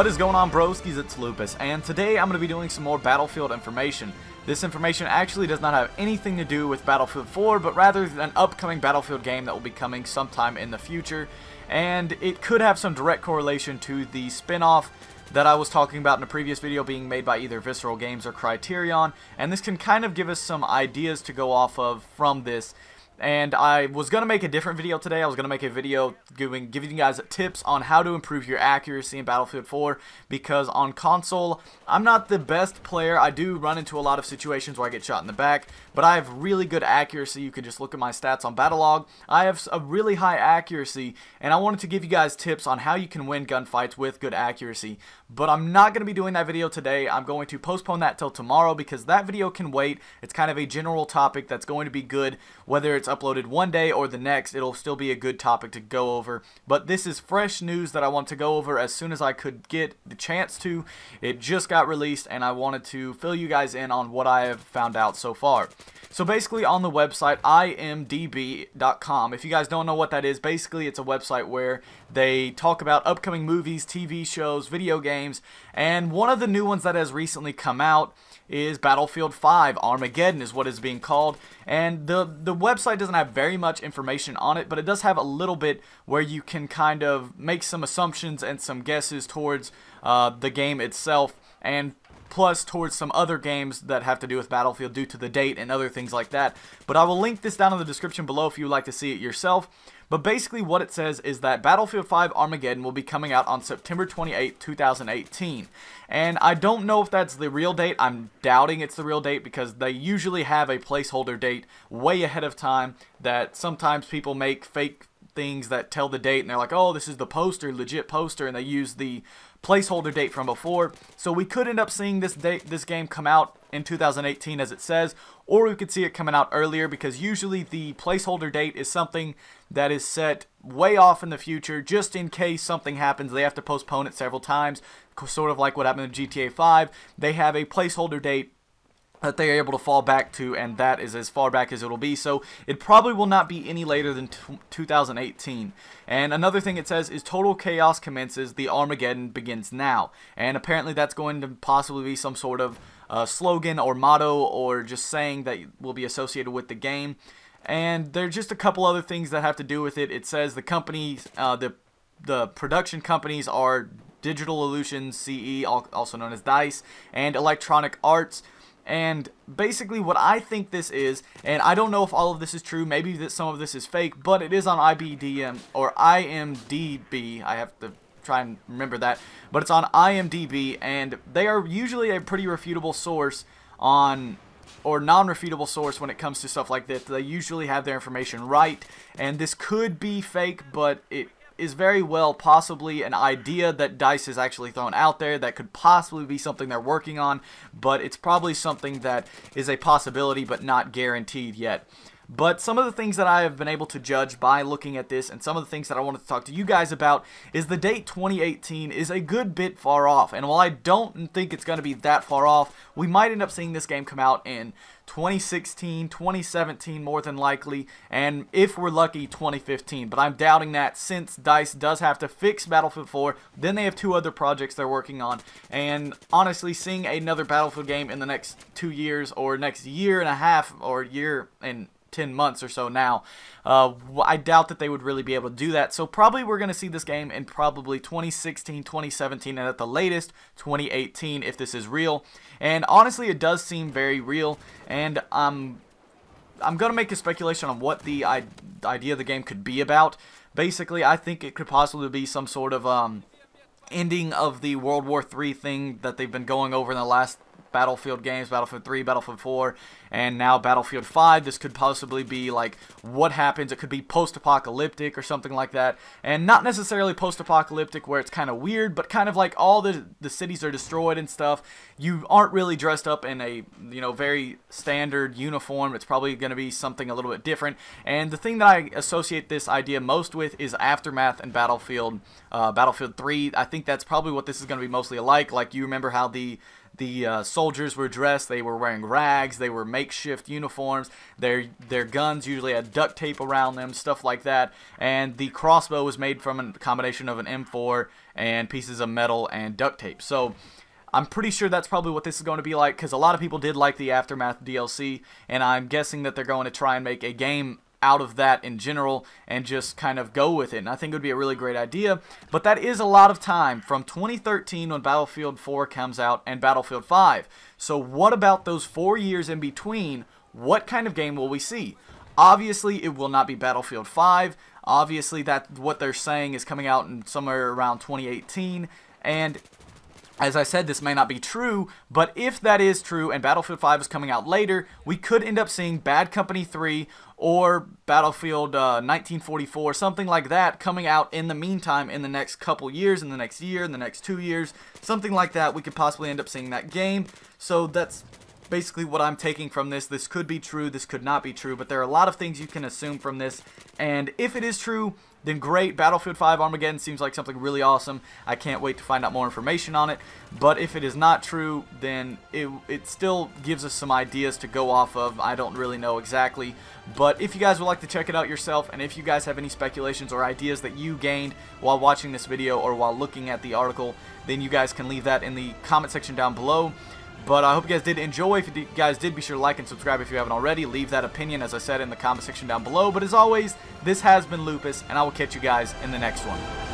What is going on, broskies? It's Lupus, and today I'm going to be doing some more Battlefield information. This information actually does not have anything to do with Battlefield 4, but rather an upcoming Battlefield game that will be coming sometime in the future, and it could have some direct correlation to the spin-off that I was talking about in a previous video being made by either Visceral Games or Criterion, and this can kind of give us some ideas to go off of from this. And I was going to make a different video today. I was going to make a video giving you guys tips on how to improve your accuracy in Battlefield 4, because on console, I'm not the best player. I do run into a lot of situations where I get shot in the back, but I have really good accuracy. You can just look at my stats on Battlelog. I have a really high accuracy, and I wanted to give you guys tips on how you can win gunfights with good accuracy. But I'm not going to be doing that video today. I'm going to postpone that till tomorrow, because that video can wait. It's kind of a general topic that's going to be good, whether it's uploaded one day or the next. It'll still be a good topic to go over, but this is fresh news that I want to go over as soon as I could get the chance to. It just got released, and I wanted to fill you guys in on what I have found out so far. So basically, on the website imdb.com, if you guys don't know what that is, basically it's a website where they talk about upcoming movies, TV shows, video games, and one of the new ones that has recently come out is Battlefield 5. Armageddon is what is being called, and the website doesn't have very much information on it, but it does have a little bit where you can kind of make some assumptions and some guesses towards the game itself, and plus towards some other games that have to do with Battlefield due to the date and other things like that. But I will link this down in the description below if you would like to see it yourself. But basically what it says is that Battlefield 5 Armageddon will be coming out on September 28, 2018. And I don't know if that's the real date. I'm doubting it's the real date, because they usually have a placeholder date way ahead of time that sometimes people make fake things that tell the date, and they're like, oh, this is the poster, legit poster, and they use the placeholder date from before. So we could end up seeing this game come out in 2018 as it says, or we could see it coming out earlier, because usually the placeholder date is something that is set way off in the future just in case something happens. They have to postpone it several times, sort of like what happened in GTA 5. They have a placeholder date that they are able to fall back to, and that is as far back as it will be. So it probably will not be any later than 2018. And another thing it says is total chaos commences, the Armageddon begins now. And apparently that's going to possibly be some sort of slogan or motto, or just saying that will be associated with the game. And there's just a couple other things that have to do with it. It says the companies, the production companies are Digital Illusions CE, also known as DICE, and Electronic Arts. And basically what I think this is, and I don't know if all of this is true, maybe that some of this is fake, but it is on IBDM or IMDb. I have to try and remember that, but it's on IMDb, and they are usually a pretty refutable source on, or non-refutable source when it comes to stuff like this. They usually have their information right, and this could be fake, but it is very well possibly an idea that DICE has actually thrown out there that could possibly be something they're working on, but it's probably something that is a possibility but not guaranteed yet. But some of the things that I have been able to judge by looking at this, and some of the things that I wanted to talk to you guys about, is the date 2018 is a good bit far off. And while I don't think it's going to be that far off, we might end up seeing this game come out in 2016, 2017 more than likely, and if we're lucky, 2015. But I'm doubting that, since DICE does have to fix Battlefield 4, then they have two other projects they're working on, and honestly, seeing another Battlefield game in the next 2 years, or next year and a half, or year and 10 months or so now, I doubt that they would really be able to do that. So probably we're going to see this game in probably 2016, 2017, and at the latest 2018 if this is real. And honestly, it does seem very real, and I'm going to make a speculation on what the idea of the game could be about. Basically, I think it could possibly be some sort of ending of the World War III thing that they've been going over in the last Battlefield games, Battlefield 3, Battlefield 4, and now Battlefield 5. This could possibly be like what happens. It could be post-apocalyptic or something like that, and not necessarily post-apocalyptic where it's kind of weird, but kind of like all the cities are destroyed and stuff. You aren't really dressed up in a, very standard uniform. It's probably going to be something a little bit different. And the thing that I associate this idea most with is Aftermath and Battlefield 3. I think that's probably what this is going to be mostly alike. Like, you remember how the the soldiers were dressed. They were wearing rags. They were makeshift uniforms. Their guns usually had duct tape around them, stuff like that. And the crossbow was made from a combination of an M4 and pieces of metal and duct tape. So I'm pretty sure that's probably what this is going to be like, because a lot of people did like the Aftermath DLC, and I'm guessing that they're going to try and make a game out of that in general and just kind of go with it. And I think it would be a really great idea, but that is a lot of time from 2013 when Battlefield 4 comes out and Battlefield 5. So what about those 4 years in between? What kind of game will we see? Obviously, it will not be Battlefield 5. Obviously, that what they're saying is coming out in somewhere around 2018, and as I said, this may not be true, but if that is true and Battlefield 5 is coming out later, we could end up seeing Bad Company 3 or Battlefield 1944, something like that, coming out in the meantime in the next couple years, in the next year, in the next 2 years, something like that. We could possibly end up seeing that game. So that's basically what I'm taking from this. This could be true, this could not be true, but there are a lot of things you can assume from this, and if it is true, then great. Battlefield 5 Armageddon seems like something really awesome. I can't wait to find out more information on it. But if it is not true, then it still gives us some ideas to go off of. I don't really know exactly. But if you guys would like to check it out yourself, and if you guys have any speculations or ideas that you gained while watching this video or while looking at the article, then you guys can leave that in the comment section down below. But I hope you guys did enjoy. If you guys did, be sure to like and subscribe if you haven't already. Leave that opinion, as I said, in the comment section down below. But as always, this has been Lupus, and I will catch you guys in the next one.